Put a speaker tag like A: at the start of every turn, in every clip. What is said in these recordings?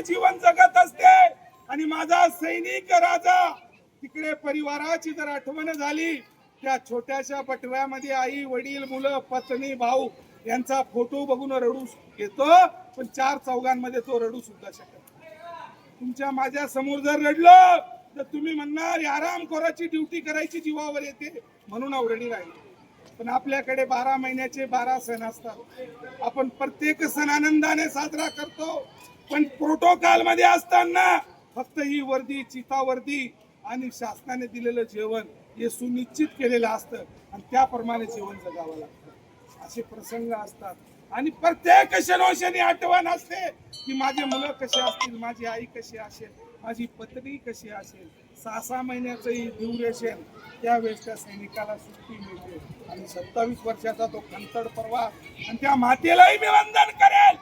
A: जीवन जगत असते आणि माझा सैनिक राजा तिकडे परिवाराची जर आठवण झाली, त्या छोट्याशा पटव्यामध्ये आई वडील मुलं पत्नी भाऊ यांचा फोटो बघून रडू येतो, पण चार चौघांमध्ये तो रडू सुद्धा शकत नाही. तुमच्या माझ्या समोर जर रडलं तर तुम्ही म्हणणार आरामखोराची ड्युटी करायची जीवावर येते म्हणून अवरणी राहील. पण आपल्याकडे 12 महिन्याचे 12 सण असतात. आपण प्रत्येक सण आनंदाने साजरा करतो, पण प्रोटोकॉल मध्ये असताना फक्त ही वर्दी चितावर्दी आणि शासनाने दिलेलं जेवण हे सुनिश्चित केलेलं असतं आणि त्याप्रमाणे जीवन जगावं लागतं. असे प्रसंग असतात आणि प्रत्येक क्षणोक्षणी आठवण असते की माझे मुलं कसे असतील, माझी आई कशी असेल, माझी पत्नी कशी असेल. 6-6 महिन्याचंही ड्युरेशन त्यावेळेस त्या सैनिकाला सुट्टी मिळते आणि 27 वर्षाचा तो खंतड प्रवास आणि त्या मातेलाही मी वंदन करेल,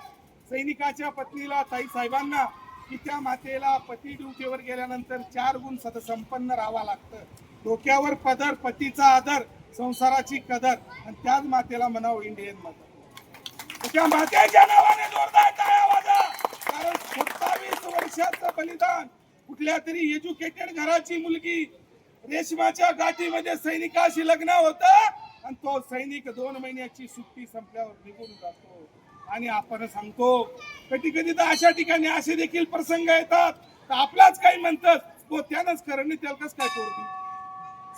A: सैनिकाच्या पत्नीला ताई साहेबांना, की त्या मातेला पती ड्युटीवर गेल्यानंतर 4 गुण सदसंपन्न राहावं लागतं. डोक्यावर पदर, पतीचा आदर, संसाराची कदर आणि त्याच मातेला म्हणावं इंडियन माता. त्या मातेच्या नावाने जोरदार टाळ्या वाजवा, कारण 27 वर्षाचं बलिदान. कुठल्या तरी एज्युकेटेड घराची मुलगी रेशमाच्या गाठीमध्ये सैनिकाशी लग्न होतं आणि तो सैनिक 2 महिन्याची सुट्टी संपल्यावर निघून जातो. आणि आपण सांगतो कधी कधी तर अशा ठिकाणी असे देखील प्रसंग येतात तर आपलाच काही म्हणतात तो त्यानंच करणे त्याला कसं काय करू.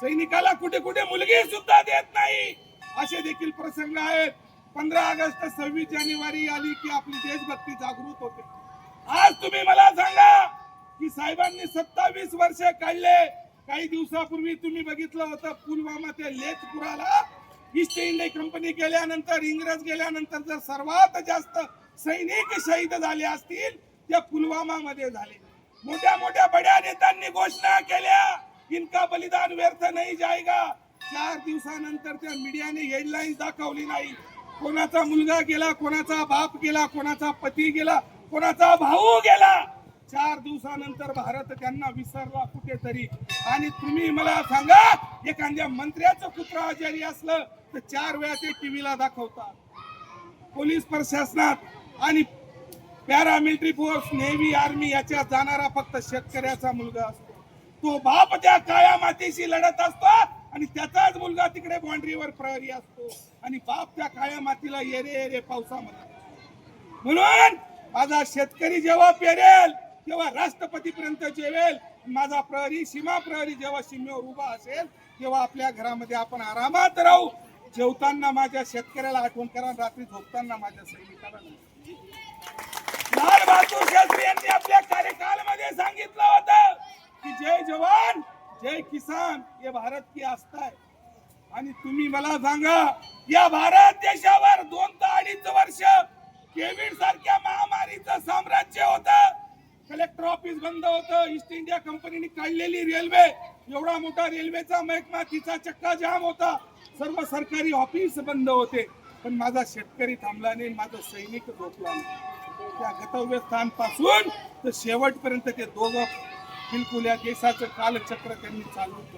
A: सैनिकाला कुठे कुठे मुलगी सुद्धा देत नाही, असे देखील प्रसंग आहेत. 15 ऑगस्ट 26 जानेवारी आली की आपली देशभक्ती जागृत होते. आज तुम्ही मला सांगा की साहेबांनी 27 वर्ष काढले. काही दिवसापूर्वी तुम्ही बघितलं होतं पुलवामा ते लेथपुराला ईस्ट इंडिया कंपनी गेल्यानंतर, इंग्रज गेल्यानंतर जर सर्वात जास्त सैनिक शहीद झाले असतील त्या पुलवामा मध्ये झाले. मोठ्या मोठ्या बड्या नेत्यांनी घोषणा केल्या इनका बलिदान व्यर्थ नाही जाएगा. 4 दिवसानंतर त्या मीडियाने हेडलाईन्स दाखवली नाही. कोणाचा मुलगा गेला, कोणाचा बाप गेला, कोणाचा पती गेला, कोणाचा भाऊ गेला. 4 दिवसानंतर भारत त्यांना विसरला कुठेतरी. आणि तुम्ही मला सांगा एखाद्या मंत्र्याचं कुत्र आजारी असलं तर 4 वेळा ते टीव्हीला दाखवतात. पोलीस प्रशासनात आणि पॅरामिलिटरी फोर्स, नेव्ही, आर्मी याच्यात जाणारा फक्त शेतकऱ्याचा मुलगा असतो. तो बाप त्या काळ्या मातीशी लढत असतो आणि त्याचाच मुलगा तिकडे बाउंड्रीवर प्रहरी असतो आणि बाप त्या काळ्या मातीला येरे येरे पावसामध्ये. म्हणून माझा शेतकरी जेव्हा पेरेल तेव्हा राष्ट्रपतीपर्यंत जेवेल. माझा प्रहरी, सीमा प्रहरी जेव्हा सीमेवर उभा असेल तेव्हा आपल्या घरामध्ये आपण आरामात राहू. जेवताना माझ्या शेतकऱ्याला आठवण करा, रात्री झोपताना माझ्या सैनिकाला. लाल बहादूर शास्त्री यांनी आपल्या कार्यकाळामध्ये सांगितलं होतं की जय जवान जय किसान हे भारत की आस्था आहे. आणि तुम्ही मला सांगा या भारत देशावर 2 ते 2.5 वर्ष कोविड सारख्या महामारीचं साम्राज्य होतं. कलेक्टर ऑफिस बंद होतं. ईस्ट इंडिया कंपनीने काढलेली रेल्वे, एवढा मोठा रेल्वेचा महकमा, तिचा चक्का जाम होता. सर्व सरकारी ऑफिस बंद होते. पण माझा शेतकरी थांबला नाही, माझा सैनिक झोपला नाही. त्या गतव्यस्थान पासून तर शेवटपर्यंत ते दोघं बिलकुल या देशाचं कालचक्र त्यांनी चालवलं.